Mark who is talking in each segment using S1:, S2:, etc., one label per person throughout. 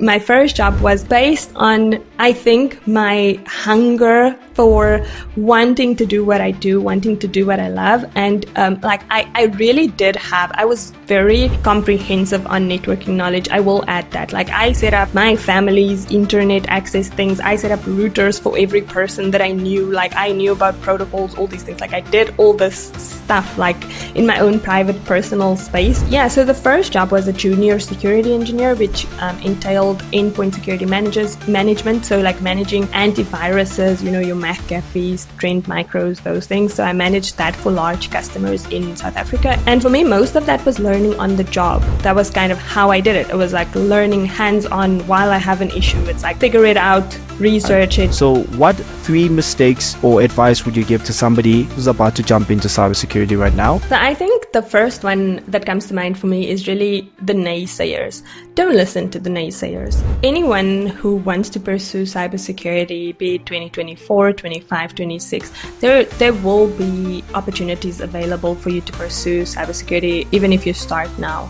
S1: My first job was based on, I think, my hunger for wanting to do what I do, wanting to do what I love. And I really did I was very comprehensive on networking knowledge. I will add that. Like, I set up my family's internet access things. I set up routers for every person that I knew. Like, I knew about protocols, all these things. Like, I did all this stuff, like, in my own private personal space. Yeah, so the first job was a junior security engineer, which entailed endpoint security management, so like managing antiviruses, your McAfee's, Trend Micros, those things. So I managed that for large customers in South Africa. And for me, most of that was learning on the job. That was kind of how I did it. It was like learning hands-on while I have an issue. It's like figure it out, research it.
S2: So what 3 mistakes or advice would you give to somebody who's about to jump into cybersecurity right now?
S1: So I think the first one that comes to mind for me is really the naysayers. Don't listen to the naysayers. Anyone who wants to pursue cybersecurity, be it 2024, 25, 26, there will be opportunities available for you to pursue cybersecurity, even if you start now.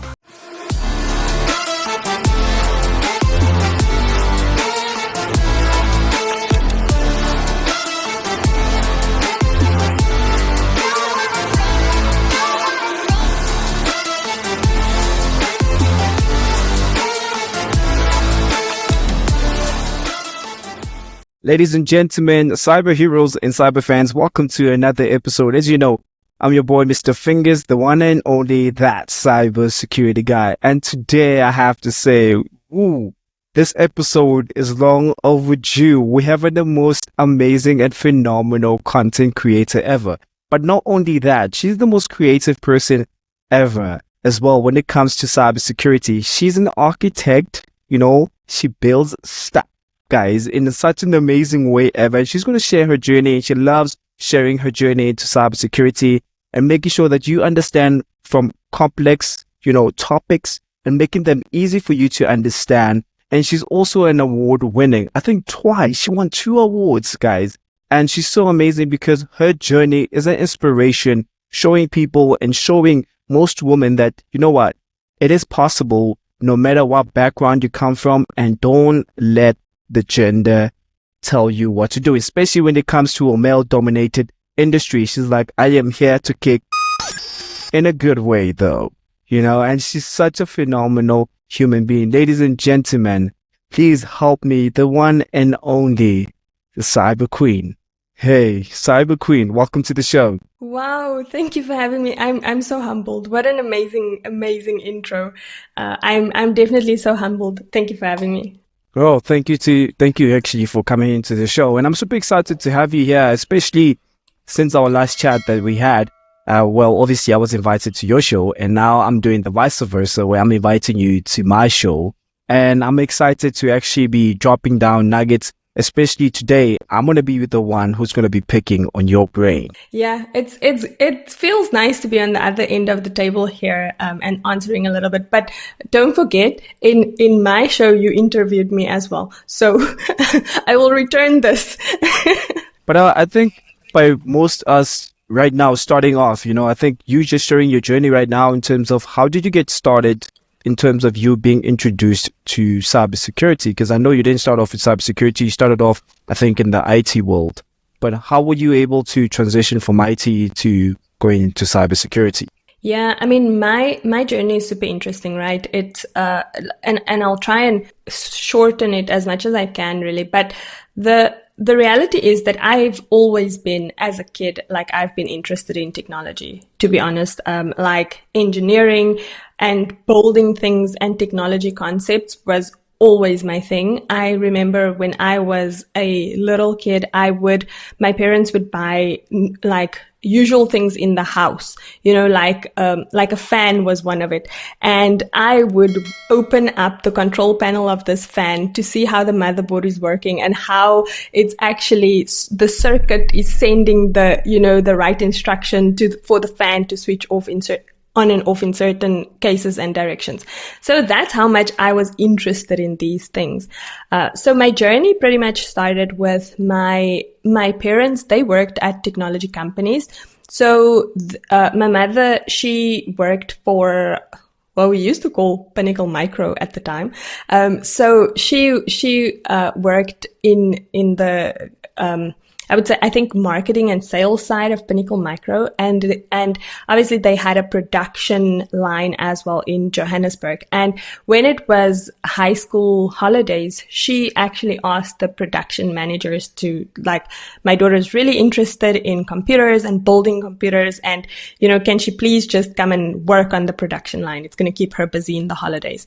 S2: Ladies and gentlemen, cyber heroes and cyber fans, welcome to another episode. As you know, I'm your boy, Mr. Fingerz, the one and only that cybersecurity guy. And today I have to say, this episode is long overdue. We have the most amazing and phenomenal content creator ever. But not only that, she's the most creative person ever as well when it comes to cybersecurity. She's an architect, she builds stuff, guys, in such an amazing way ever. She's going to share her journey. She loves sharing her journey into cybersecurity and making sure that you understand from complex, topics and making them easy for you to understand. And she's also an award winning, I think twice. She won 2 awards, guys. And she's so amazing because her journey is an inspiration, showing people and showing most women that, it is possible no matter what background you come from, and don't let the gender tell you what to do, especially when it comes to a male-dominated industry. She's like, I am here to kick in a good way, though, and she's such a phenomenal human being. Ladies and gentlemen, please help me, the one and only, the Cyber Queen. Hey, Cyber Queen, welcome to the show.
S1: Wow, thank you for having me. I'm so humbled. What an amazing intro. I'm definitely so humbled. Thank you for having me.
S2: Oh, thank you actually for coming into the show. And I'm super excited to have you here, especially since our last chat that we had. Obviously I was invited to your show, and now I'm doing the vice versa, where I'm inviting you to my show. And I'm excited to actually be dropping down nuggets. Especially today, I'm going to be the one who's going to be picking on your brain.
S1: Yeah, it feels nice to be on the other end of the table here and answering a little bit. But don't forget, in my show, you interviewed me as well. So I will return this.
S2: But I think by most us right now starting off, I think you just sharing your journey right now in terms of how did you get started in terms of you being introduced to cybersecurity? Because I know you didn't start off with cybersecurity. You started off, I think, in the IT world. But how were you able to transition from IT to going into cybersecurity?
S1: Yeah, I mean, my journey is super interesting, right? It's and I'll try and shorten it as much as I can, really. But the reality is that I've always been, as a kid, like, I've been interested in technology, to be honest. Like, engineering and building things and technology concepts was always my thing. I remember when I was a little kid, my parents would buy like usual things in the house, like a fan was one of it. And I would open up the control panel of this fan to see how the motherboard is working and how it's actually, the circuit is sending the right instruction for the fan to switch off on and off in certain cases and directions. So that's how much I was interested in these things. So my journey pretty much started with my parents. They worked at technology companies. So my mother, she worked for what we used to call Pinnacle Micro at the time. So she worked in the I would say, I think, marketing and sales side of Pinnacle Micro. And obviously they had a production line as well in Johannesburg. And when it was high school holidays, she actually asked the production managers to, like, my daughter's really interested in computers and building computers. And, can she please just come and work on the production line? It's going to keep her busy in the holidays.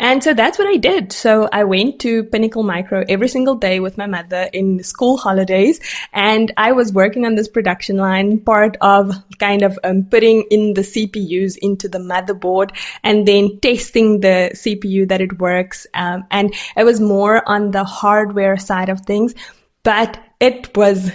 S1: And so that's what I did. So I went to Pinnacle Micro every single day with my mother in school holidays. And I was working on this production line, part of kind of putting in the CPUs into the motherboard and then testing the CPU that it works. And it was more on the hardware side of things, but it was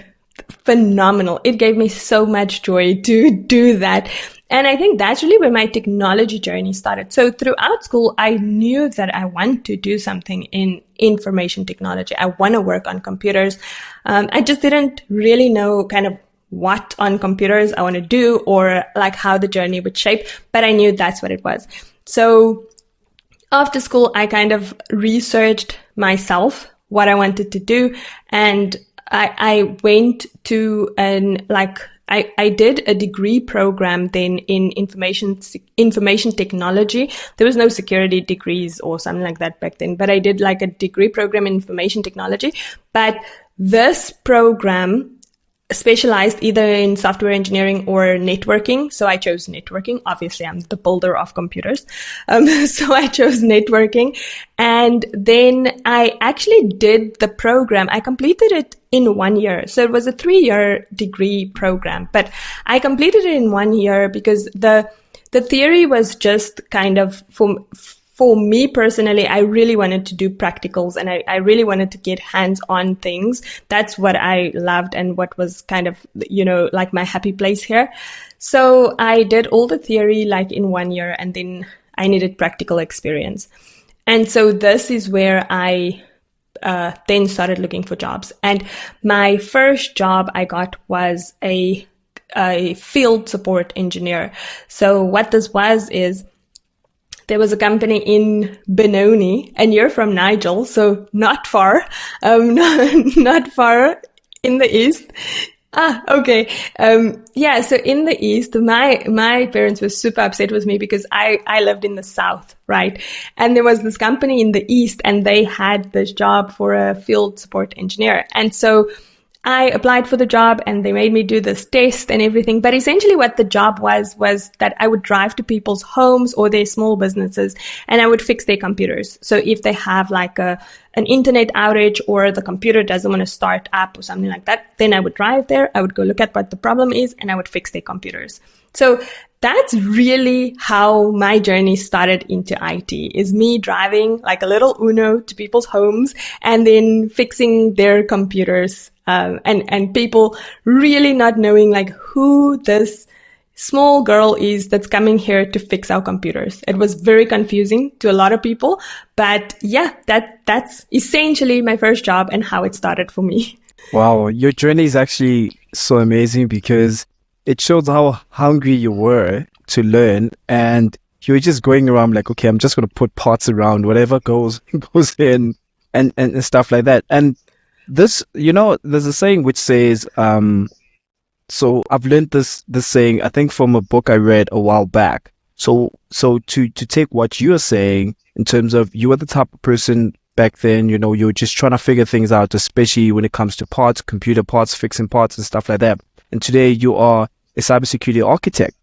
S1: phenomenal. It gave me so much joy to do that. And I think that's really where my technology journey started. So throughout school, I knew that I want to do something in information technology. I want to work on computers. I just didn't really know kind of what on computers I want to do or like how the journey would shape, but I knew that's what it was. So after school, I kind of researched myself, what I wanted to do. And I went to I did a degree program then in information technology. There was no security degrees or something like that back then, but I did like a degree program in information technology. But this program specialized either in software engineering or networking. So I chose networking. Obviously, I'm the builder of computers. So I chose networking. And then I actually did the program. I completed it in 1 year. So it was a 3-year degree program, but I completed it in 1 year because the theory was just kind of for me personally, I really wanted to do practicals and I really wanted to get hands-on things. That's what I loved and what was kind of, like my happy place here. So I did all the theory like in 1 year and then I needed practical experience. And so this is where I then started looking for jobs. And my first job I got was a field support engineer. So what this was is, there was a company in Benoni, and you're from Nigel, so not far, not far in the east. Okay. So in the east, my parents were super upset with me because I lived in the south, right? And there was this company in the east, and they had this job for a field support engineer. And so I applied for the job and they made me do this test and everything. But essentially what the job was that I would drive to people's homes or their small businesses and I would fix their computers. So if they have like an internet outage or the computer doesn't want to start up or something like that, then I would drive there. I would go look at what the problem is and I would fix their computers. So that's really how my journey started into IT, is me driving like a little Uno to people's homes and then fixing their computers. And people really not knowing like who this small girl is that's coming here to fix our computers. It was very confusing to a lot of people, but yeah, that's essentially my first job and how it started for me.
S2: Wow, your journey is actually so amazing because it shows how hungry you were to learn, and you were just going around like, okay, I'm just going to put parts around whatever goes in and stuff like that. And this, there's a saying which says, so I've learned this saying, I think from a book I read a while back. So to take what you're saying in terms of, you were the type of person back then, you were just trying to figure things out, especially when it comes to parts, computer parts, fixing parts and stuff like that. And today you are a cybersecurity architect,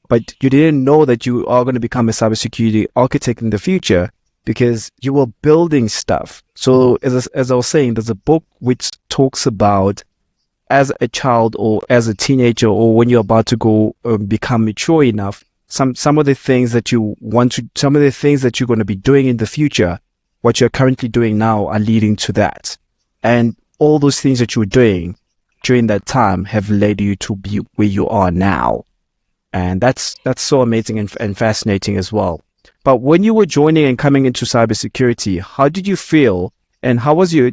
S2: but you didn't know that you are going to become a cybersecurity architect in the future because you were building stuff. So as I was saying, there's a book which talks about, as a child or as a teenager or when you're about to go become mature enough, some of the things that you want to, some of the things that you're going to be doing in the future, what you're currently doing now are leading to that. And all those things that you were doing during that time have led you to be where you are now. And that's so amazing and fascinating as well. But when you were joining and coming into cybersecurity, how did you feel? And how was your,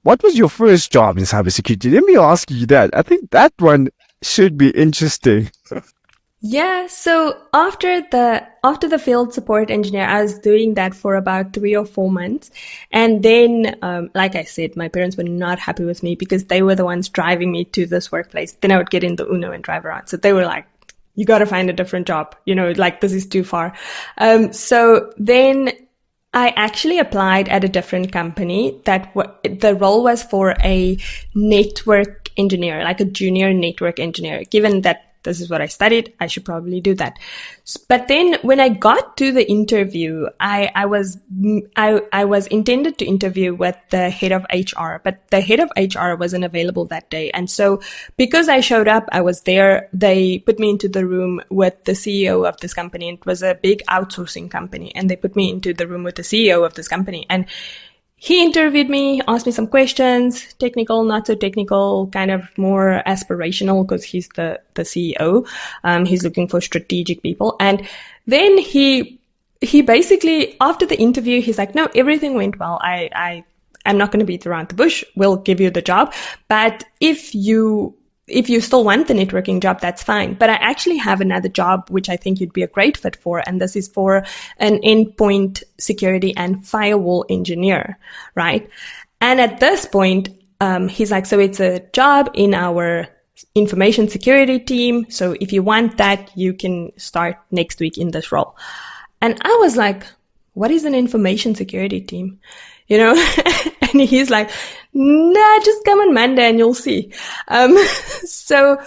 S2: what was your first job in cybersecurity? Let me ask you that. I think that one should be interesting.
S1: Yeah, so after the field support engineer, I was doing that for about 3 or 4 months, and then, like I said, my parents were not happy with me because they were the ones driving me to this workplace. Then I would get in the Uno and drive around. So they were like, "You got to find a different job. Like this is too far." So then I actually applied at a different company the role was for a network engineer, like a junior network engineer. Given that this is what I studied, I should probably do that. But then when I got to the interview, I was intended to interview with the head of HR, but the head of HR wasn't available that day. And so because I showed up, I was there, they put me into the room with the CEO of this company. It was a big outsourcing company, and they put me into the room with the CEO of this company. And he interviewed me, asked me some questions, technical, not so technical, kind of more aspirational because he's the CEO. He's looking for strategic people. And then he basically, after the interview, he's like, "No, everything went well. I'm not going to beat around the bush. We'll give you the job. But if you still want the networking job, that's fine. But I actually have another job, which I think you'd be a great fit for. And this is for an endpoint security and firewall engineer, right?" And at this point, he's like, "So it's a job in our information security team. So if you want that, you can start next week in this role." And I was like, "What is an information security team?" You know, and he's like, "Nah, just come on Monday and you'll see." So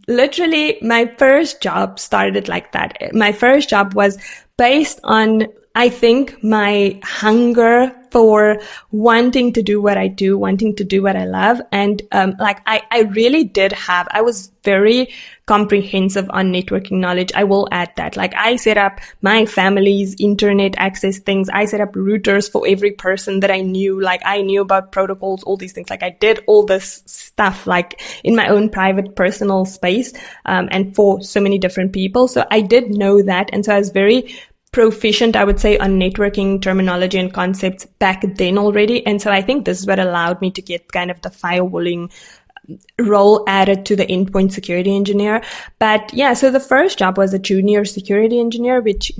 S1: literally my first job started like that. My first job was based on, I think, my hunger for wanting to do what I do, wanting to do what I love. And, I really did I was very comprehensive on networking knowledge. I will add that. Like, I set up my family's internet access things. I set up routers for every person that I knew. Like, I knew about protocols, all these things. Like, I did all this stuff, like, in my own private personal space, and for so many different people. So I did know that. And so I was very proficient, I would say, on networking terminology and concepts back then already. And so I think this is what allowed me to get kind of the firewalling role added to the endpoint security engineer. But yeah, so the first job was a junior security engineer, which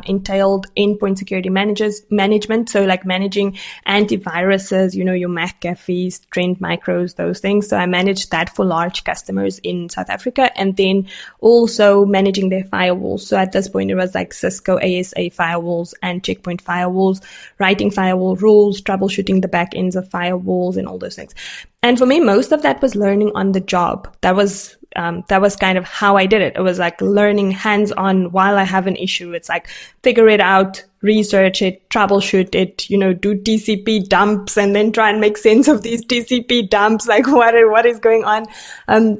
S1: entailed endpoint security management. So like managing antiviruses, your McAfee's, Trend Micros, those things. So I managed that for large customers in South Africa, and then also managing their firewalls. So at this point, it was like Cisco ASA firewalls and Checkpoint firewalls, writing firewall rules, troubleshooting the back ends of firewalls and all those things. And for me, most of that was learning on the job. That was kind of how I did it. It was like learning hands-on while I have an issue. It's like figure it out, research it, troubleshoot it, do TCP dumps and then try and make sense of these TCP dumps. Like what is going on?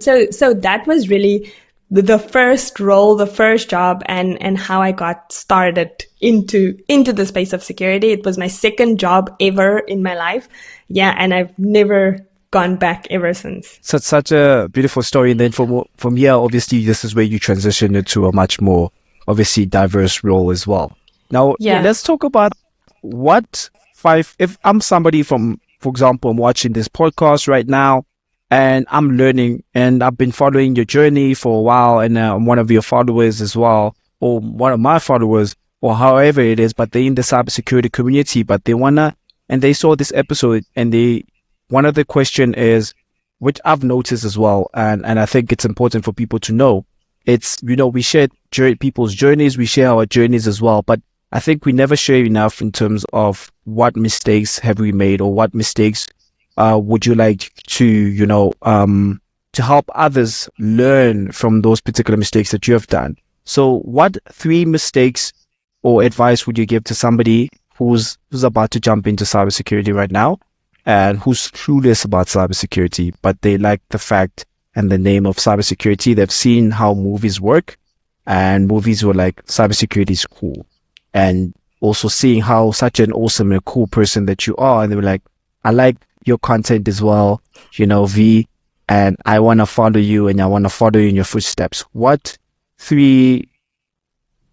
S1: So that was really the first role, the first job, and how I got started into the space of security. It was my second job ever in my life. Yeah. And I've never gone back ever since.
S2: So it's such a beautiful story. And then from here, obviously, this is where you transition into a much more, obviously, diverse role as well. Now, let's talk about if I'm somebody for example, I'm watching this podcast right now and I'm learning and I've been following your journey for a while, and I'm one of your followers as well, or one of my followers, or however it is, but they're in the cybersecurity community, but they saw this episode, and one of the question is, which I've noticed as well, and I think it's important for people to know, it's, we share people's journeys, we share our journeys as well, but I think we never share enough in terms of what mistakes have we made, or what mistakes would you like to, to help others learn from those particular mistakes that you have done. So what 3 mistakes or advice would you give to somebody who's about to jump into cybersecurity right now, and who's clueless about cybersecurity, but they like the fact and the name of cybersecurity? They've seen how movies work, and movies were like, cybersecurity is cool. And also seeing how such an awesome and cool person that you are, and they were like, I like your content as well, V, and I want to follow you, and I want to follow you in your footsteps. What 3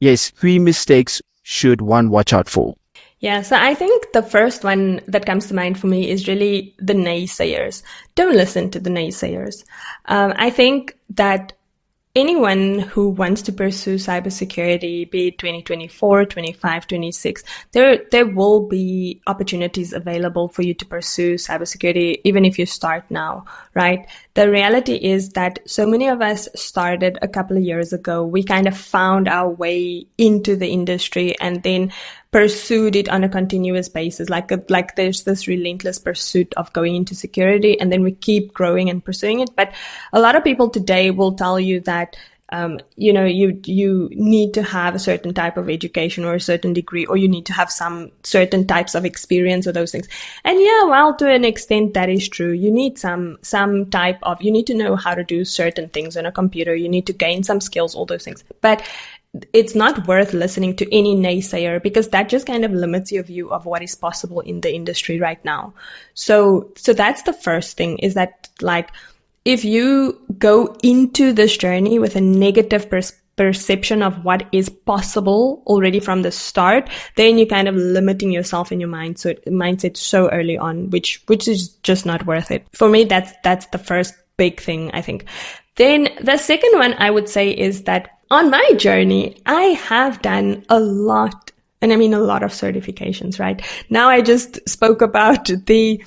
S2: mistakes should one watch out for?
S1: Yeah, so I think the first one that comes to mind for me is really the naysayers. Don't listen to the naysayers. I think that anyone who wants to pursue cybersecurity, be it 2024, 25, 26, there will be opportunities available for you to pursue cybersecurity, even if you start now, right? The reality is that so many of us started a couple of years ago. We kind of found our way into the industry and then pursued it on a continuous basis. Like there's this relentless pursuit of going into security, and then we keep growing and pursuing it. But a lot of people today will tell you that you need to have a certain type of education or a certain degree, or you need to have some certain types of experience or those things. And yeah, well, to an extent that is true. You need some type of, you need to know how to do certain things on a computer. You need to gain some skills, all those things. But it's not worth listening to any naysayer, because that just kind of limits your view of what is possible in the industry right now. So that's the first thing, is that like, if you go into this journey with a negative perception of what is possible already from the start, then you're kind of limiting yourself in your mindset so early on, which is just not worth it. For me, that's the first big thing, I think. Then the second one I would say is that on my journey, I have done a lot, and I mean a lot of certifications, right? Now I just spoke about the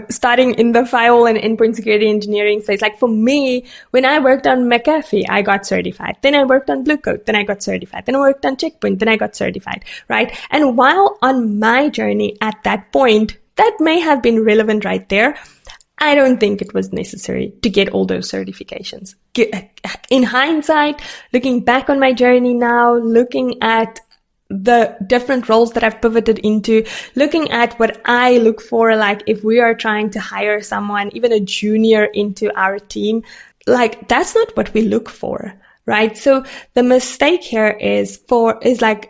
S1: starting in the firewall and endpoint security engineering space. Like for me, when I worked on McAfee, I got certified. Then I worked on Blue Coat, then I got certified. Then I worked on Checkpoint, then I got certified, right? And while on my journey at that point, that may have been relevant right there, I don't think it was necessary to get all those certifications. In hindsight, looking back on my journey now, looking at the different roles that I've pivoted into, looking at what I look for, like if we are trying to hire someone, even a junior into our team, like that's not what we look for, right? So the mistake here is focusing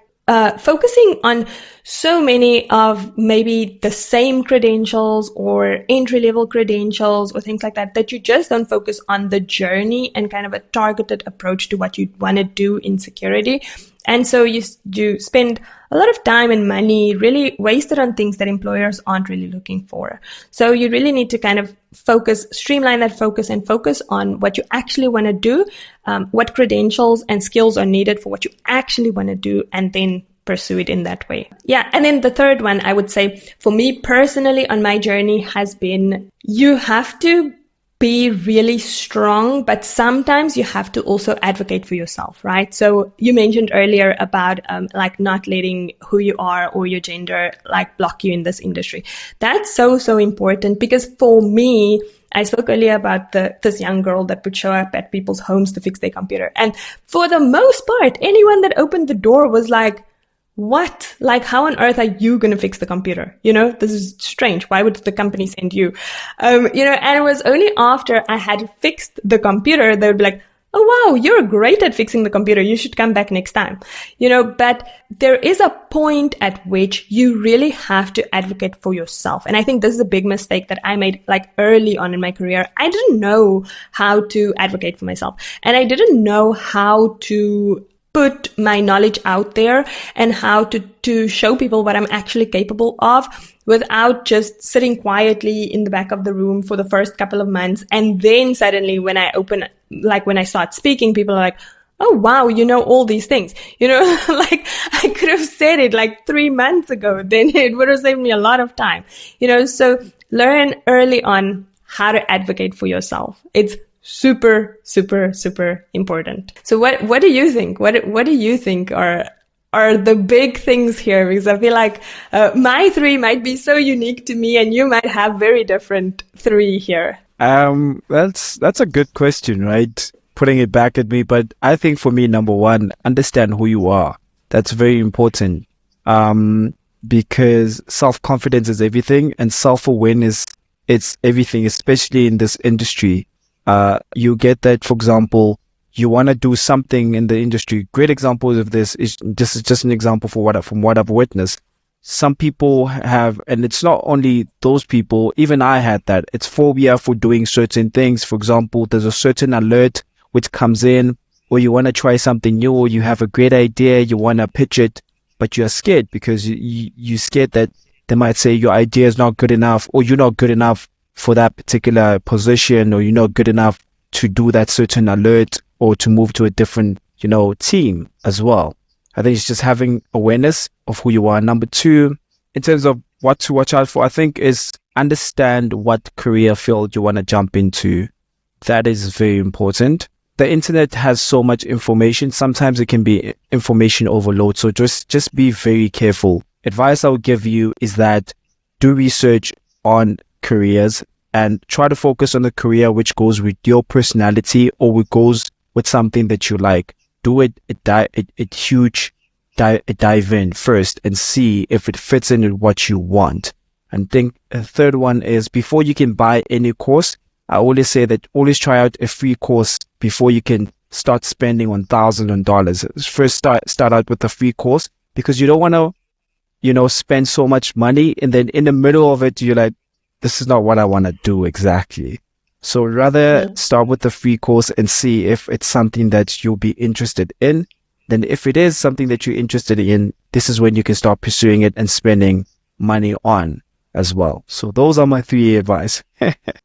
S1: on so many of maybe the same credentials or entry-level credentials or things like that, that you just don't focus on the journey and kind of a targeted approach to what you want to do in security. And so you spend a lot of time and money really wasted on things that employers aren't really looking for. So you really need to kind of streamline that focus and focus on what you actually want to do, what credentials and skills are needed for what you actually want to do, and then pursue it in that way. Yeah. And then the third one, I would say for me personally on my journey has been, you have to be really strong, but sometimes you have to also advocate for yourself, right? So you mentioned earlier about like not letting who you are or your gender like block you in this industry. That's so important, because for me, I spoke earlier about this young girl that would show up at people's homes to fix their computer. And for the most part, anyone that opened the door was like, what? Like, how on earth are you going to fix the computer? This is strange. Why would the company send you? And it was only after I had fixed the computer, they would be like, oh, wow, you're great at fixing the computer. You should come back next time. But there is a point at which you really have to advocate for yourself. And I think this is a big mistake that I made like early on in my career. I didn't know how to advocate for myself, and I didn't know how to put my knowledge out there and how to show people what I'm actually capable of without just sitting quietly in the back of the room for the first couple of months. And then suddenly when I start speaking, people are like, oh, wow, you know all these things, like I could have said it like 3 months ago, then it would have saved me a lot of time, so learn early on how to advocate for yourself. It's super important. So what do you think? What do you think are the big things here? Because I feel like my 3 might be so unique to me, and you might have very different 3 here.
S2: That's a good question, right? Putting it back at me, but I think for me, number 1, understand who you are. That's very important. Because self-confidence is everything, and self-awareness, it's everything, especially in this industry. You get that, for example, you want to do something in the industry. Great examples of this is just an example from what I've witnessed. Some people have, and it's not only those people, even I had that. It's phobia for doing certain things. For example, there's a certain alert which comes in, or you want to try something new, or you have a great idea, you want to pitch it, but you're scared because you're scared that they might say your idea is not good enough, or you're not good enough for that particular position, or you're not good enough to do that certain alert or to move to a different, team as well. I think it's just having awareness of who you are. Number two, in terms of what to watch out for, I think is understand what career field you want to jump into. That is very important. The internet has so much information. Sometimes it can be information overload. So just be very careful. Advice I would give you is that do research on careers and try to focus on the career which goes with your personality or which goes with something that you like. Do dive in first and see if it fits in with what you want. And think a third one is before you can buy any course, I always say that always try out a free course before you can start spending on thousands of dollars. First start out with a free course because you don't want to, spend so much money and then in the middle of it, you're like, this is not what I want to do exactly. So rather start with the free course and see if it's something that you'll be interested in. Then if it is something that you're interested in, this is when you can start pursuing it and spending money on as well. So those are my 3 advice.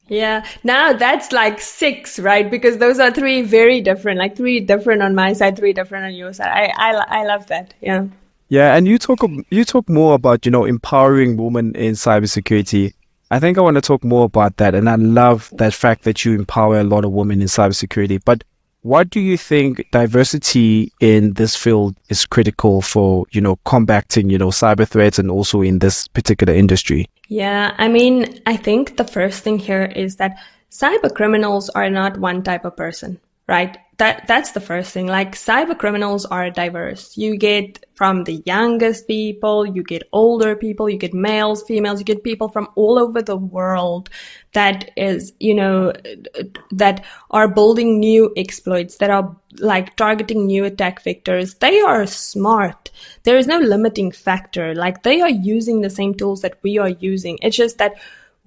S1: Yeah. Now that's like 6, right? Because those are 3 very different, like 3 different on my side, 3 different on your side. I love that. Yeah.
S2: Yeah. And you talk more about, empowering women in cybersecurity. I think I want to talk more about that. And I love that fact that you empower a lot of women in cybersecurity. But what do you think diversity in this field is critical for, combating, cyber threats and also in this particular industry?
S1: Yeah, I mean, I think the first thing here is that cyber criminals are not one type of person, right? That's the first thing. Like cyber criminals are diverse. You get from the youngest people, you get older people, you get males, females, you get people from all over the world that is, that are building new exploits, that are like targeting new attack vectors. They are smart. There is no limiting factor. Like they are using the same tools that we are using. It's just that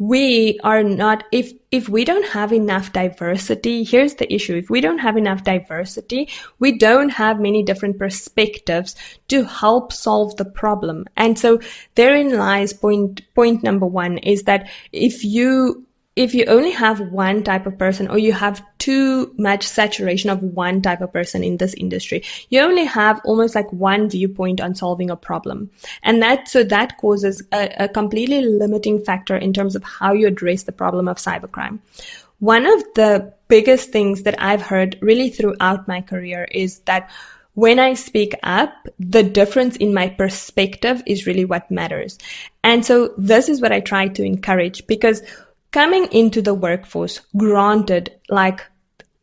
S1: we are not, if we don't have enough diversity, here's the issue. If we don't have enough diversity, we don't have many different perspectives to help solve the problem. And so therein lies point number 1 is that if you only have one type of person or you have too much saturation of one type of person in this industry, you only have almost like one viewpoint on solving a problem. And that causes a completely limiting factor in terms of how you address the problem of cybercrime. One of the biggest things that I've heard really throughout my career is that when I speak up, the difference in my perspective is really what matters. And so this is what I try to encourage, because coming into the workforce, granted, like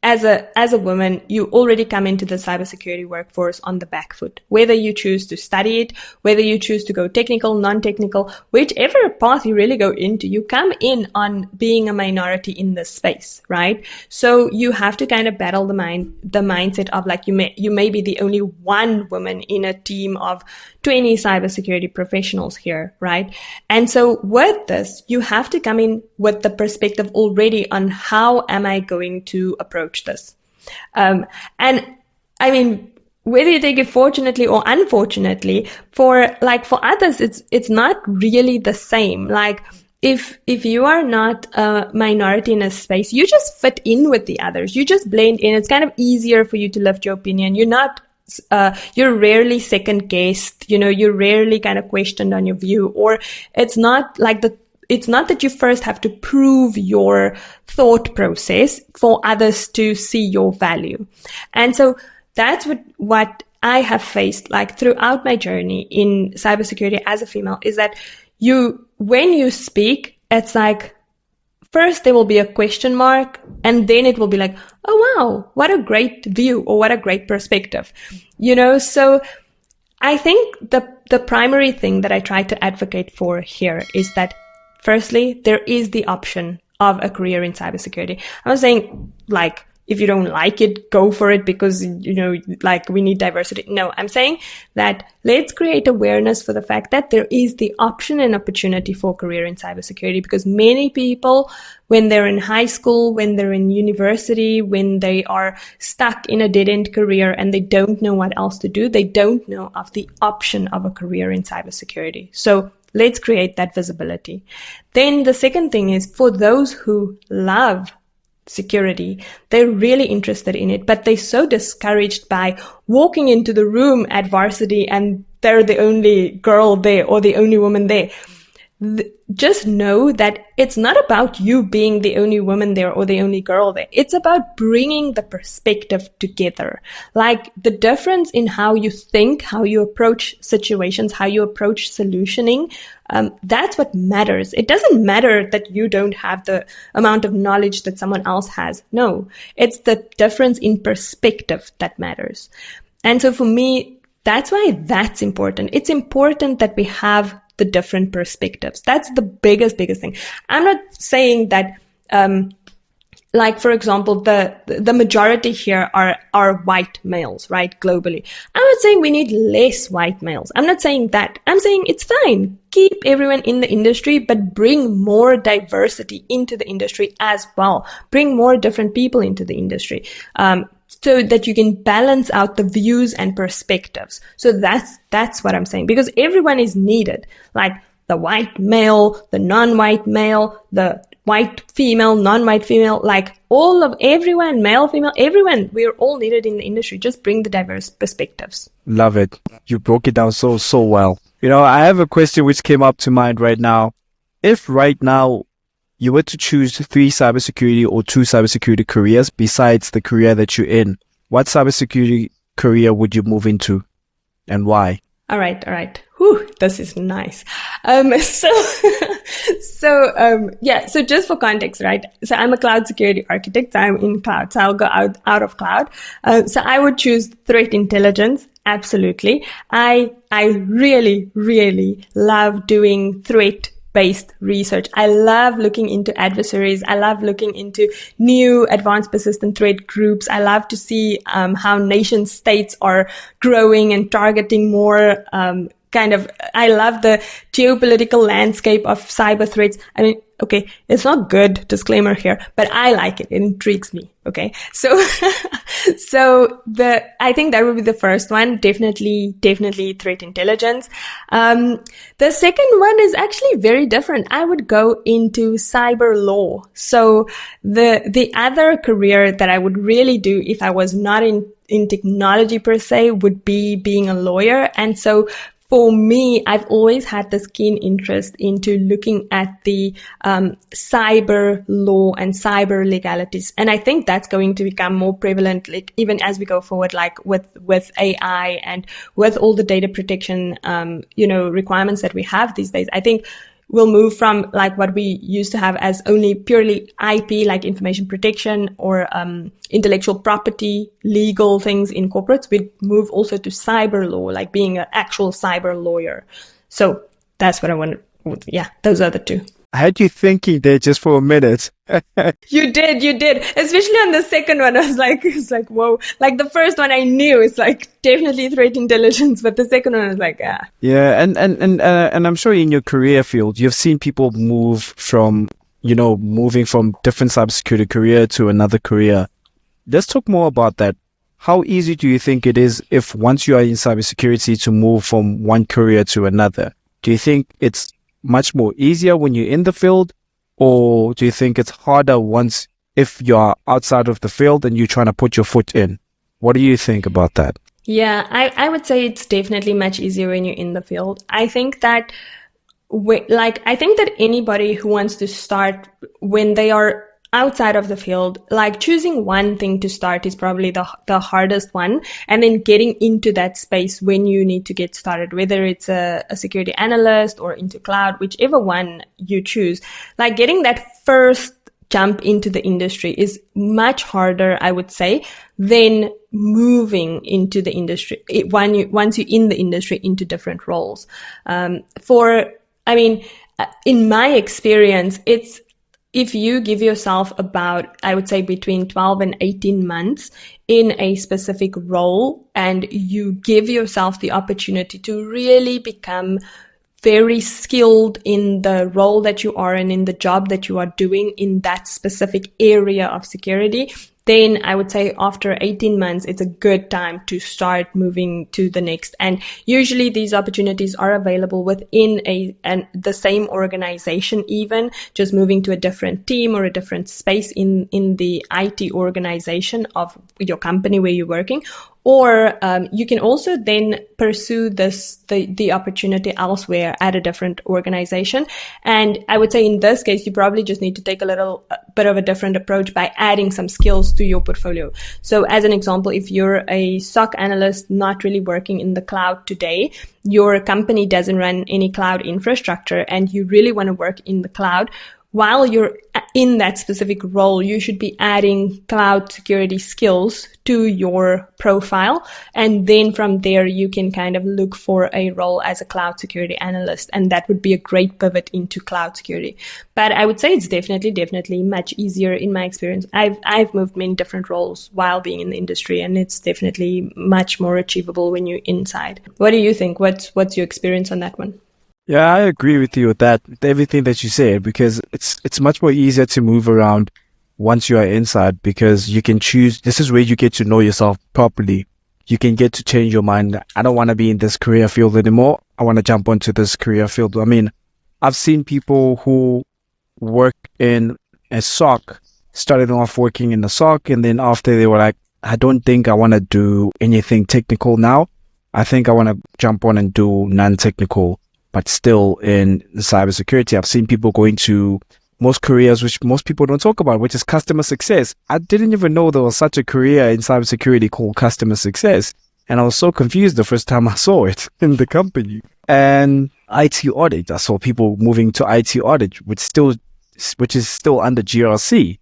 S1: as a woman, you already come into the cybersecurity workforce on the back foot. Whether you choose to study it, whether you choose to go technical, non-technical, whichever path you really go into, you come in on being a minority in this space, right? So you have to kind of battle the mindset of like you may be the only one woman in a team of 20 cybersecurity professionals here, right? And so with this, you have to come in with the perspective already on how am I going to approach this. And I mean, whether you take it fortunately or unfortunately, for others, it's not really the same. Like if you are not a minority in a space, you just fit in with the others. You just blend in. It's kind of easier for you to lift your opinion. You're rarely second guessed, you're rarely kind of questioned on your view, or it's not that you first have to prove your thought process for others to see your value. And so that's what I have faced like throughout my journey in cybersecurity as a female, is that when you speak, it's like, first there will be a question mark, and then it will be like, oh wow, what a great view, or what a great perspective, So I think the primary thing that I try to advocate for here is that, firstly, there is the option of a career in cybersecurity. I'm not saying like, if you don't like it, go for it because, we need diversity. No, I'm saying that let's create awareness for the fact that there is the option and opportunity for a career in cybersecurity, because many people, when they're in high school, when they're in university, when they are stuck in a dead-end career and they don't know what else to do, they don't know of the option of a career in cybersecurity. So let's create that visibility. Then the second thing is, for those who love security. They're really interested in it, but they're so discouraged by walking into the room at varsity and they're the only girl there or the only woman there. Just know that it's not about you being the only woman there or the only girl there. It's about bringing the perspective together. Like the difference in how you think, how you approach situations, how you approach solutioning. That's what matters. It doesn't matter that you don't have the amount of knowledge that someone else has. No, it's the difference in perspective that matters. And so for me, that's why that's important. It's important that we have the different perspectives. That's the biggest thing. I'm not saying that, like, for example, the majority here are white males, right? Globally. I'm not saying we need less white males. I'm not saying that. I'm saying it's fine. Keep everyone in the industry, but bring more diversity into the industry as well. Bring more different people into the industry. So that you can balance out the views and perspectives. So that's what I'm saying, because everyone is needed. Like the white male, the non-white male, the white female, non-white female, like everyone, male, female, everyone, we're all needed in the industry. Just bring the diverse perspectives.
S2: Love it. You broke it down so well. I have a question which came up to mind right now. If right now you were to choose 3 cybersecurity or 2 cybersecurity careers besides the career that you're in, what cybersecurity career would you move into and why?
S1: All right. Whew, this is nice. So just for context, right? So I'm a cloud security architect. So I'm in cloud. So I'll go out of cloud. So I would choose threat intelligence. Absolutely. I really, really love doing threat-based research. I love looking into adversaries. I love looking into new advanced persistent threat groups. I love to see how nation states are growing and targeting more I love the geopolitical landscape of cyber threats. I mean, okay, it's not good, disclaimer here, but I like it. It intrigues me. Okay. So, I think that would be the first one. Definitely threat intelligence. The second one is actually very different. I would go into cyber law. So the other career that I would really do if I was not in technology per se would be being a lawyer. And so for me, I've always had this keen interest into looking at the cyber law and cyber legalities. And I think that's going to become more prevalent, like even as we go forward, like with AI and with all the data protection, requirements that we have these days. I think we'll move from like what we used to have as only purely IP, like information protection or intellectual property, legal things in corporates. We'd move also to cyber law, like being an actual cyber lawyer. So that's what I want to, yeah, those are the 2.
S2: I had you thinking there just for a minute.
S1: You did. Especially on the second one, I was like, whoa. Like the first one I knew, it's like definitely threat intelligence, but the second one I was like, ah.
S2: Yeah, and I'm sure in your career field, you've seen people moving from different cybersecurity career to another career. Let's talk more about that. How easy do you think it is if once you are in cybersecurity to move from one career to another? Do you think it's much more easier when you're in the field, or do you think it's harder if you're outside of the field and you're trying to put your foot in? What do you think about that?
S1: Yeah, I would say it's definitely much easier when you're in the field. I think that anybody who wants to start when they are outside of the field, like choosing one thing to start is probably the hardest one. And then getting into that space when you need to get started, whether it's a security analyst or into cloud, whichever one you choose, like getting that first jump into the industry is much harder, I would say, than moving into the industry once you're in the industry into different roles. In my experience, it's, if you give yourself about, I would say, between 12 and 18 months in a specific role, and you give yourself the opportunity to really become very skilled in the role that you are in the job that you are doing in that specific area of security, then I would say after 18 months, it's a good time to start moving to the next. And usually these opportunities are available within the same organization, even just moving to a different team or a different space in the IT organization of your company where you're working. Or you can also then pursue the opportunity elsewhere at a different organization. And I would say in this case, you probably just need to take a bit of a different approach by adding some skills to your portfolio. So as an example, if you're a SOC analyst not really working in the cloud today, your company doesn't run any cloud infrastructure, and you really want to work in the cloud, while you're in that specific role, you should be adding cloud security skills to your profile. And then from there, you can kind of look for a role as a cloud security analyst. And that would be a great pivot into cloud security. But I would say it's definitely much easier in my experience. I've moved many different roles while being in the industry, and it's definitely much more achievable when you're inside. What do you think? What's your experience on that one?
S2: Yeah, I agree with you with that, with everything that you said, because it's much more easier to move around once you are inside, because you can choose. This is where you get to know yourself properly. You can get to change your mind. I don't want to be in this career field anymore. I want to jump onto this career field. I mean, I've seen people who work in a SOC, started off working in the SOC, and then after they were like, I don't think I want to do anything technical now. I think I want to jump on and do non-technical, but still in cybersecurity. I've seen people going to most careers, which most people don't talk about, which is customer success. I didn't even know there was such a career in cybersecurity called customer success. And I was so confused the first time I saw it in the company. And IT audit. I saw people moving to IT audit, which is still under GRC.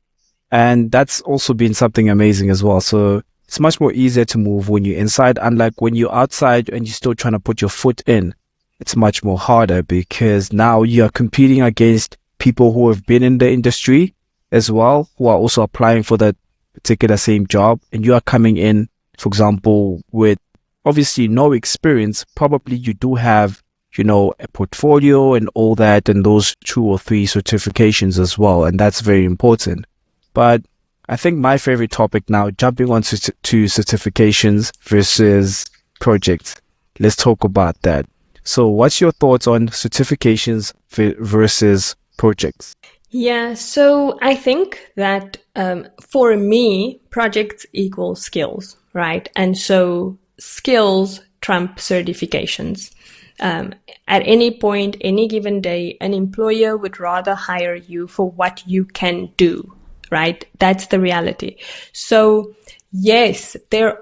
S2: And that's also been something amazing as well. So it's much more easier to move when you're inside, unlike when you're outside and you're still trying to put your foot in. It's much more harder because now you are competing against people who have been in the industry as well, who are also applying for that particular same job. And you are coming in, for example, with obviously no experience. Probably you do have, a portfolio and all that, and those 2 or 3 certifications as well. And that's very important. But I think my favorite topic now, jumping on to certifications versus projects. Let's talk about that. So what's your thoughts on certifications versus projects?
S1: Yeah, so I think that for me, projects equal skills, right? And so skills trump certifications. At any point, any given day, an employer would rather hire you for what you can do, right? That's the reality. So yes, there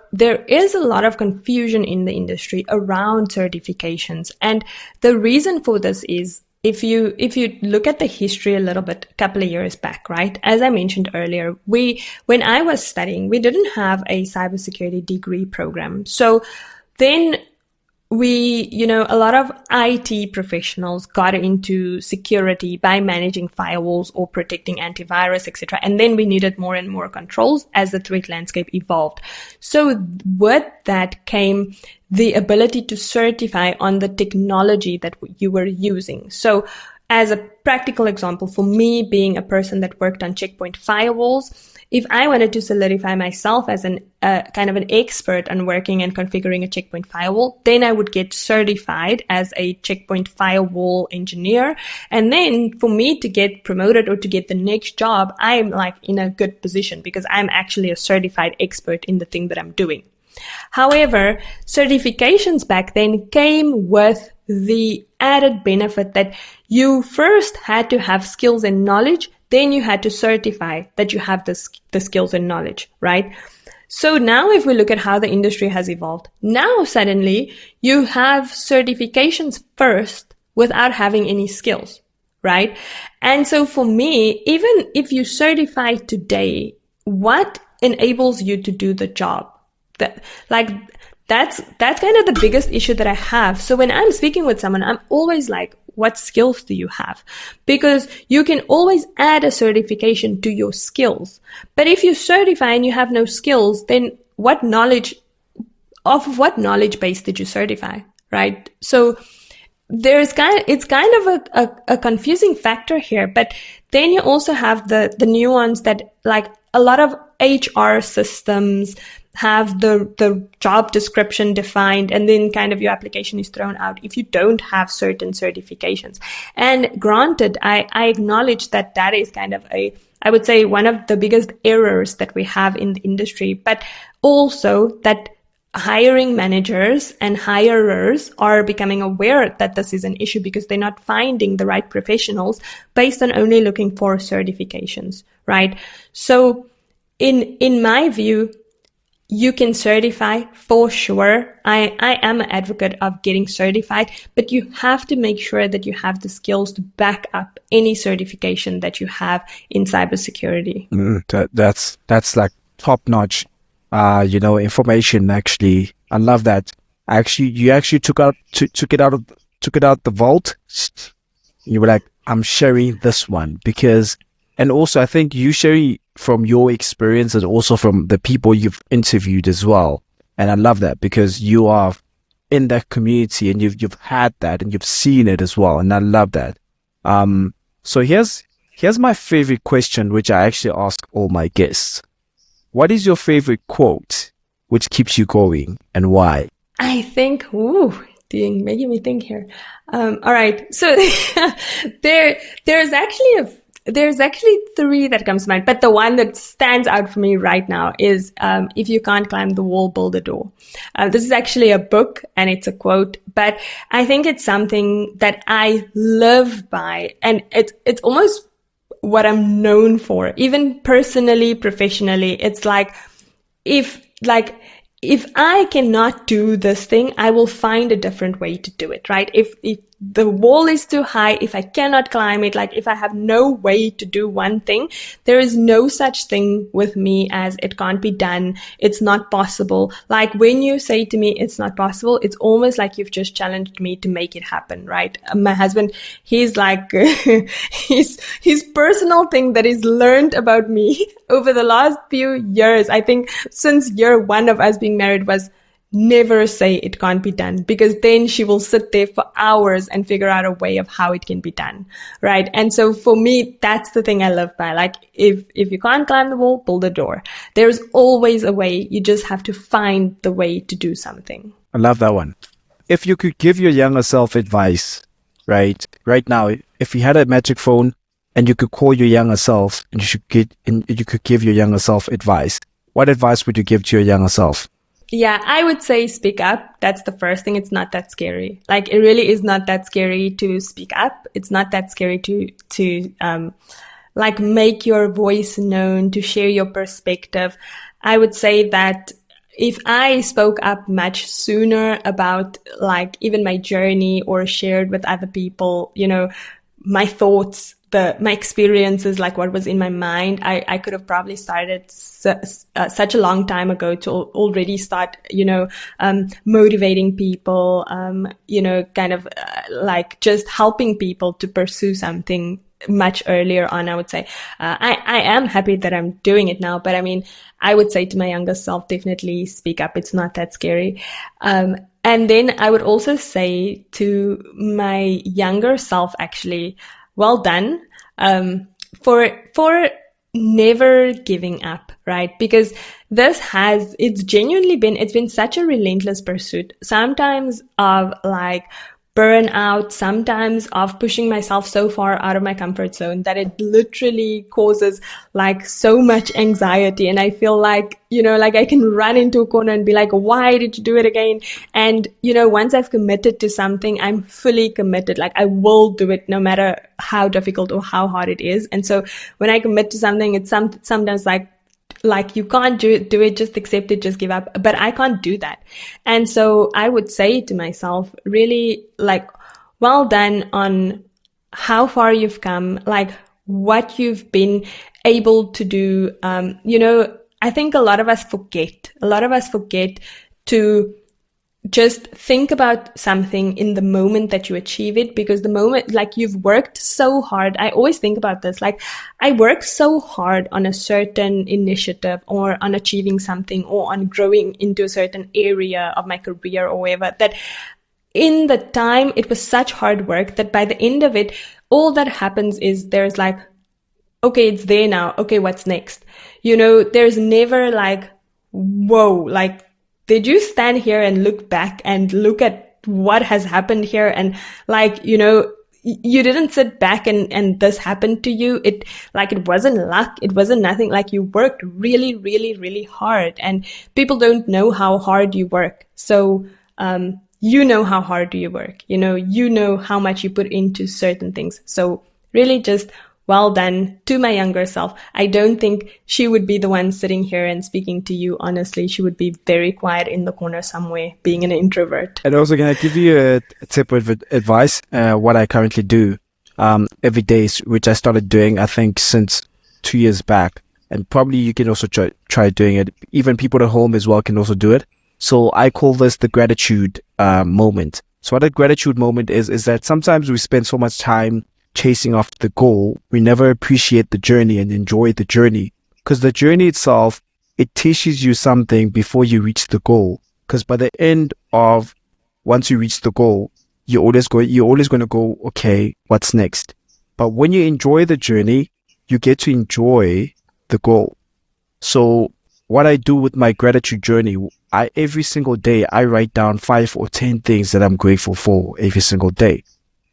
S1: is a lot of confusion in the industry around certifications. And the reason for this is if you look at the history a little bit, a couple of years back, right? As I mentioned earlier, when I was studying, we didn't have a cybersecurity degree program. So then a lot of IT professionals got into security by managing firewalls or protecting antivirus, etc. And then we needed more and more controls as the threat landscape evolved. So with that came the ability to certify on the technology that you were using. So as a practical example, for me being a person that worked on checkpoint firewalls, if I wanted to solidify myself as an kind of an expert on working and configuring a checkpoint firewall, then I would get certified as a checkpoint firewall engineer. And then for me to get promoted or to get the next job, I'm like in a good position because I'm actually a certified expert in the thing that I'm doing. However, certifications back then came with the added benefit that you first had to have skills and knowledge, then you had to certify that you have the skills and knowledge, right? So now if we look at how the industry has evolved, now suddenly you have certifications first without having any skills, right? And so for me, even if you certify today, what enables you to do the job? That's kind of the biggest issue that I have. So when I'm speaking with someone, I'm always like, what skills do you have? Because you can always add a certification to your skills. But if you certify and you have no skills, then what knowledge base did you certify, right? So it's kind of a confusing factor here, but then you also have the nuance that like a lot of HR systems, have the job description defined, and then kind of your application is thrown out if you don't have certain certifications. And granted, I acknowledge that that is kind of I would say one of the biggest errors that we have in the industry, but also that hiring managers and hirers are becoming aware that this is an issue because they're not finding the right professionals based on only looking for certifications, right? So in my view, you can certify for sure. I am an advocate of getting certified, but you have to make sure that you have the skills to back up any certification that you have in cybersecurity.
S2: That's like top notch, information. Actually, I love that. Actually, you actually took it out the vault. You were like, I'm sharing this one because, and also I think you sharing from your experience and also from the people you've interviewed as well. And I love that because you are in that community and you've had that and you've seen it as well. And I love that. So here's my favorite question, which I actually ask all my guests. What is your favorite quote which keeps you going and why?
S1: I think, making me think here. All right. So there's actually three that comes to mind, but the one that stands out for me right now is, if you can't climb the wall, build a door. This is actually a book and it's a quote, but I think it's something that I live by, and it's almost what I'm known for, even personally, professionally. It's like, if I cannot do this thing, I will find a different way to do it, right? If the wall is too high, if I cannot climb it, like if I have no way to do one thing, there is no such thing with me as it can't be done. It's not possible. Like when you say to me, it's not possible, it's almost like you've just challenged me to make it happen, right? My husband, he's like, his personal thing that he's learned about me over the last few years, I think since year one of us being married, was never say it can't be done, because then she will sit there for hours and figure out a way of how it can be done, right? And so for me, that's the thing I live by. Like if you can't climb the wall, build a door. There's always a way. You just have to find the way to do something.
S2: I love that one. If you could give your younger self advice, right now, if you had a magic phone and you could call your younger self and you could give your younger self advice, what advice would you give to your younger self?
S1: Yeah, I would say speak up. That's the first thing. It's not that scary. Like it really is not that scary to speak up. It's not that scary to like make your voice known, to share your perspective. I would say that if I spoke up much sooner about like even my journey, or shared with other people, my thoughts, my experiences, like what was in my mind, I could have probably started such a long time ago to already start, motivating people, kind of like just helping people to pursue something much earlier on, I would say. I am happy that I'm doing it now, but I mean, I would say to my younger self, definitely speak up. It's not that scary. And then I would also say to my younger self, actually, well done, for never giving up, right? Because it's been such a relentless pursuit, sometimes of like burnout, sometimes of pushing myself so far out of my comfort zone that it literally causes like so much anxiety. And I feel like, like I can run into a corner and be like, why did you do it again? And, once I've committed to something, I'm fully committed. Like I will do it no matter how difficult or how hard it is. And so when I commit to something, it's sometimes like you can't do it, just accept it, just give up. But I can't do that. And so I would say to myself, really, like, well done on how far you've come, like what you've been able to do. I think a lot of us forget to just think about something in the moment that you achieve it, because the moment, like, you've worked so hard. I always think about this, like I worked so hard on a certain initiative or on achieving something or on growing into a certain area of my career or whatever, that in the time it was such hard work that by the end of it, all that happens is there's like okay, it's there now. Okay, what's next? You know, there's never like, whoa, like, did you stand here and look back and look at what has happened here? And like, you know, you didn't sit back and this happened to you. It like, it wasn't luck. It wasn't nothing. Like, you worked really, really, really hard, and people don't know how hard you work. So, you know how hard you work, you know how much you put into certain things. So really just well done to my younger self. I don't think she would be the one sitting here and speaking to you. Honestly, she would be very quiet in the corner somewhere, being an introvert.
S2: And also, can I give you a tip of advice? What I currently do every day, which I started doing, I think, since 2 years back. And probably you can also try doing it. Even people at home as well can also do it. So I call this the gratitude moment. So what a gratitude moment is that sometimes we spend so much time chasing after the goal, we never appreciate the journey and enjoy the journey. Because the journey itself, it teaches you something before you reach the goal. Because by the end of, once you reach the goal, you're always going to go, okay, what's next? But when you enjoy the journey, you get to enjoy the goal. So what I do with my gratitude journey, every single day, I write down 5 or 10 things that I'm grateful for every single day.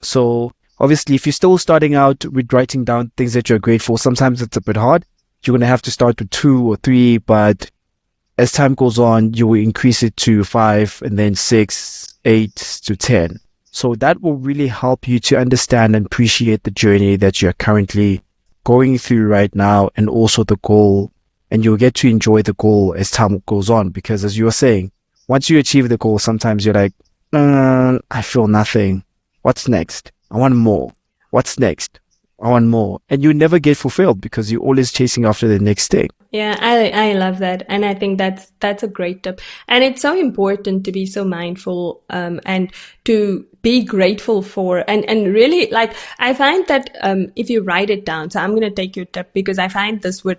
S2: So obviously, if you're still starting out with writing down things that you're grateful, sometimes it's a bit hard. You're going to have to start with 2 or 3, but as time goes on, you will increase it to 5 and then 6, 8 to 10. So that will really help you to understand and appreciate the journey that you're currently going through right now, and also the goal. And you'll get to enjoy the goal as time goes on, because as you were saying, once you achieve the goal, sometimes you're like, I feel nothing. What's next? I want more. What's next? I want more. And you never get fulfilled because you're always chasing after the next thing.
S1: Yeah, I love that. And I think that's a great tip. And it's so important to be so mindful, and to be grateful for, and really, like, I find that, if you write it down, so I'm going to take your tip, because I find this with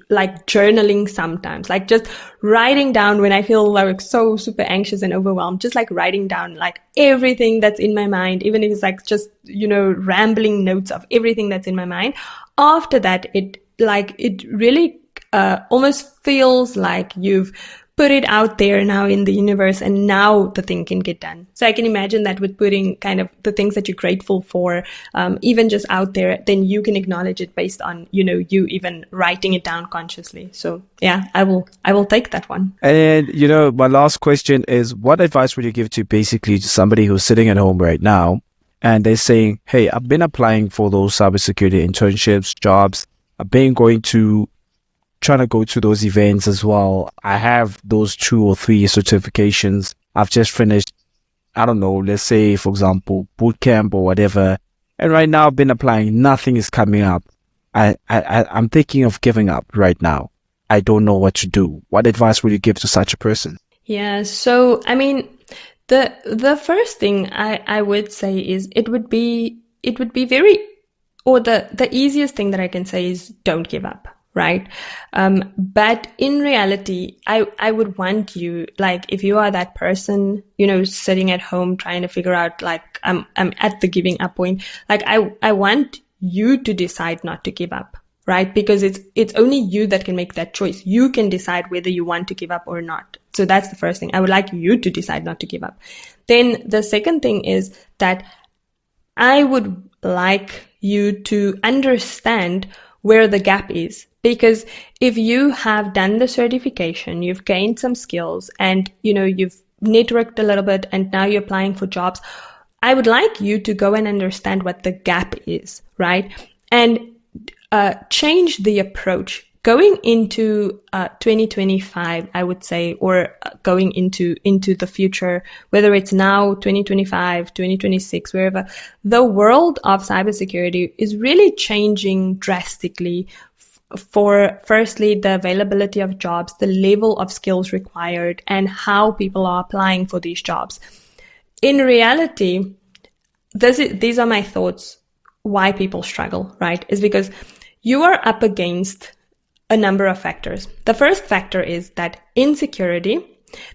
S1: like journaling sometimes, like just writing down when I feel like so super anxious and overwhelmed, just like writing down like everything that's in my mind, even if it's like just, rambling notes of everything that's in my mind. After that, it really almost feels like you've put it out there now in the universe, and now the thing can get done. So I can imagine that with putting kind of the things that you're grateful for, even just out there, then you can acknowledge it based on, you even writing it down consciously. So yeah, I will take that one.
S2: And, my last question is, what advice would you give to somebody who's sitting at home right now and they're saying, hey, I've been applying for those cybersecurity internships, jobs. I've been trying to go to those events as well. I have those 2 or 3 certifications. I've just finished, I don't know, let's say, for example, boot camp or whatever. And right now I've been applying. Nothing is coming up. I'm thinking of giving up right now. I don't know what to do. What advice would you give to such a person?
S1: Yeah. So, I mean, the first thing I would say is it would be very, or the easiest thing that I can say is don't give up. Right. But in reality, I would want you, like, if you are that person, sitting at home trying to figure out, like, I'm at the giving up point, like, I want you to decide not to give up, right? Because it's only you that can make that choice. You can decide whether you want to give up or not. So that's the first thing. I would like you to decide not to give up. Then the second thing is that I would like you to understand where the gap is. Because if you have done the certification, you've gained some skills, and, you've networked a little bit, and now you're applying for jobs, I would like you to go and understand what the gap is, right? And change the approach. Going into 2025, I would say, or going into the future, whether it's now, 2025, 2026, wherever, the world of cybersecurity is really changing drastically for, firstly, the availability of jobs, the level of skills required, and how people are applying for these jobs. In reality, these are my thoughts why people struggle, right? Is because you are up against a number of factors. The first factor is that in security,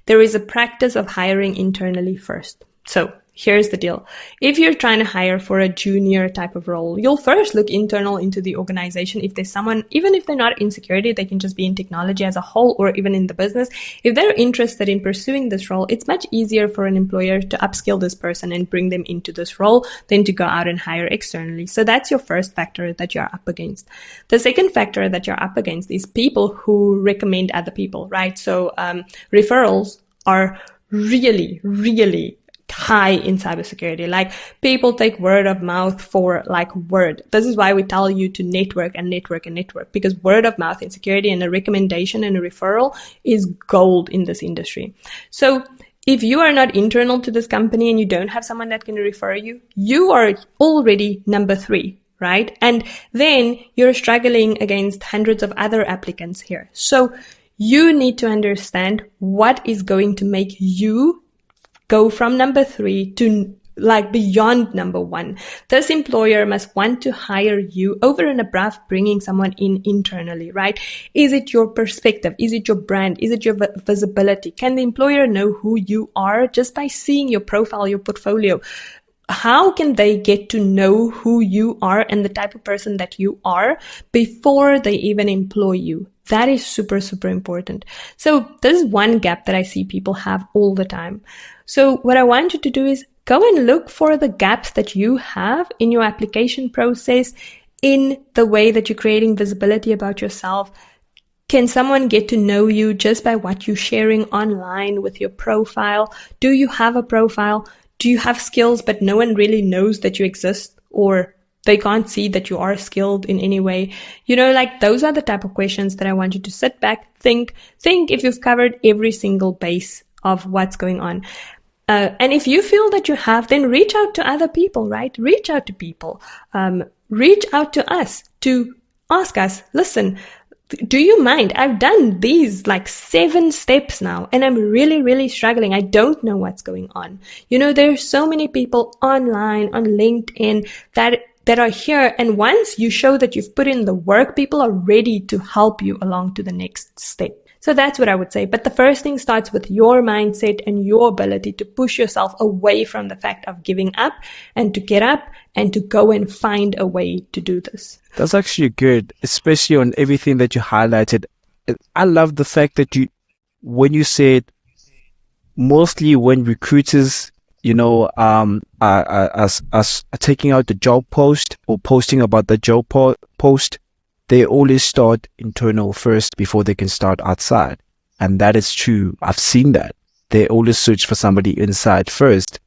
S1: there is a practice of hiring internally first. So here's the deal. If you're trying to hire for a junior type of role, you'll first look internal into the organization. If there's someone, even if they're not in security, they can just be in technology as a whole or even in the business. If they're interested in pursuing this role, it's much easier for an employer to upskill this person and bring them into this role than to go out and hire externally. So that's your first factor that you're up against. The second factor that you're up against is people who recommend other people, right? So referrals are really, really high in cybersecurity. Like, people take word of mouth for like word. This is why we tell you to network and network and network, because word of mouth in security and a recommendation and a referral is gold in this industry. So if you are not internal to this company and you don't have someone that can refer you, you are already number 3, right? And then you're struggling against hundreds of other applicants here. So you need to understand what is going to make you go from number 3 to like beyond number 1. This employer must want to hire you over and above bringing someone in internally, right? Is it your perspective? Is it your brand? Is it your visibility? Can the employer know who you are just by seeing your profile, your portfolio? How can they get to know who you are and the type of person that you are before they even employ you? That is super, super important. So this is one gap that I see people have all the time. So what I want you to do is go and look for the gaps that you have in your application process, in the way that you're creating visibility about yourself. Can someone get to know you just by what you're sharing online with your profile? Do you have a profile? Do you have skills, but no one really knows that you exist, or they can't see that you are skilled in any way? You know, like, those are the type of questions that I want you to sit back, think if you've covered every single base of what's going on. And if you feel that you have, then reach out to other people, right? Reach out to people. Reach out to us to ask us, listen, do you mind? I've done these like 7 steps now and I'm really, really struggling. I don't know what's going on. You know, there's so many people online on LinkedIn that are here. And once you show that you've put in the work, people are ready to help you along to the next step. So that's what I would say. But the first thing starts with your mindset and your ability to push yourself away from the fact of giving up, and to get up and to go and find a way to do this.
S2: That's actually good, especially on everything that you highlighted. I love the fact that when you said, mostly when recruiters, are taking out the job post or posting about the job post, they always start internal first before they can start outside. And that is true. I've seen that. They always search for somebody inside first,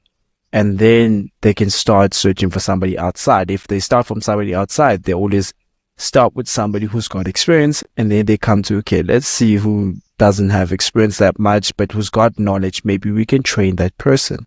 S2: and then they can start searching for somebody outside. If they start from somebody outside, they always start with somebody who's got experience, and then they come to, okay, let's see who doesn't have experience that much, but who's got knowledge. Maybe we can train that person.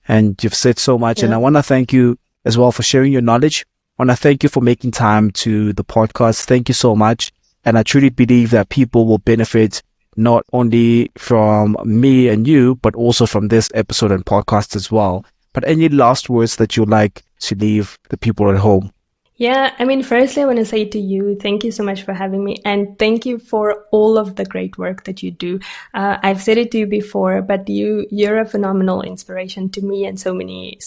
S2: And you've said so much, and I want to thank you as well for sharing your knowledge. I want to thank you for making time to the podcast. Thank you so much. And I truly believe that people will benefit not only from me and you, but also from this episode and podcast as well. But any last words that you'd like to leave the people at home?
S1: Yeah, I mean, firstly, I want to say to you, thank you so much for having me, and thank you for all of the great work that you do. I've said it to you before, but you're a phenomenal inspiration to me and so many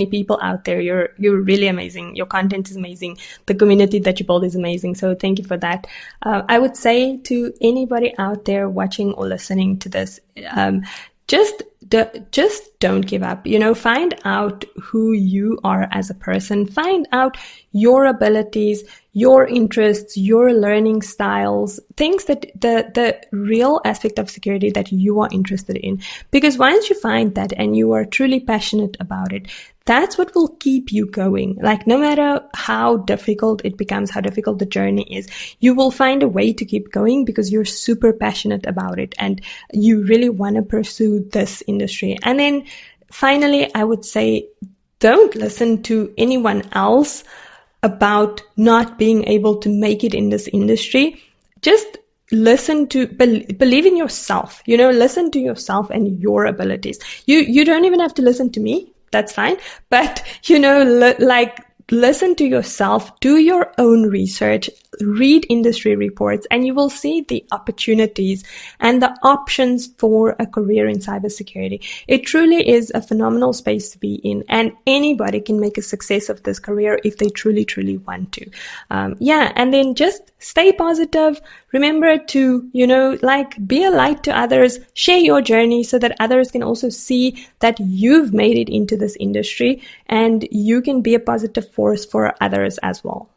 S1: people out there. You're really amazing. Your content is amazing. The community that you build is amazing. So thank you for that. I would say to anybody out there watching or listening to this, just don't give up. Find out who you are as a person. Find out your abilities, your interests, your learning styles, things that the real aspect of security that you are interested in. Because once you find that and you are truly passionate about it, that's what will keep you going. Like, no matter how difficult it becomes, how difficult the journey is, you will find a way to keep going because you're super passionate about it and you really want to pursue this industry. And then finally, I would say, don't listen to anyone else about not being able to make it in this industry. Just listen to, believe in yourself, listen to yourself and your abilities. You don't even have to listen to me. That's fine. But, listen to yourself, do your own research, read industry reports, and you will see the opportunities and the options for a career in cybersecurity. It truly is a phenomenal space to be in, and anybody can make a success of this career if they truly, truly want to. And then just stay positive. Remember to, be a light to others, share your journey so that others can also see that you've made it into this industry and you can be a positive force for others as well.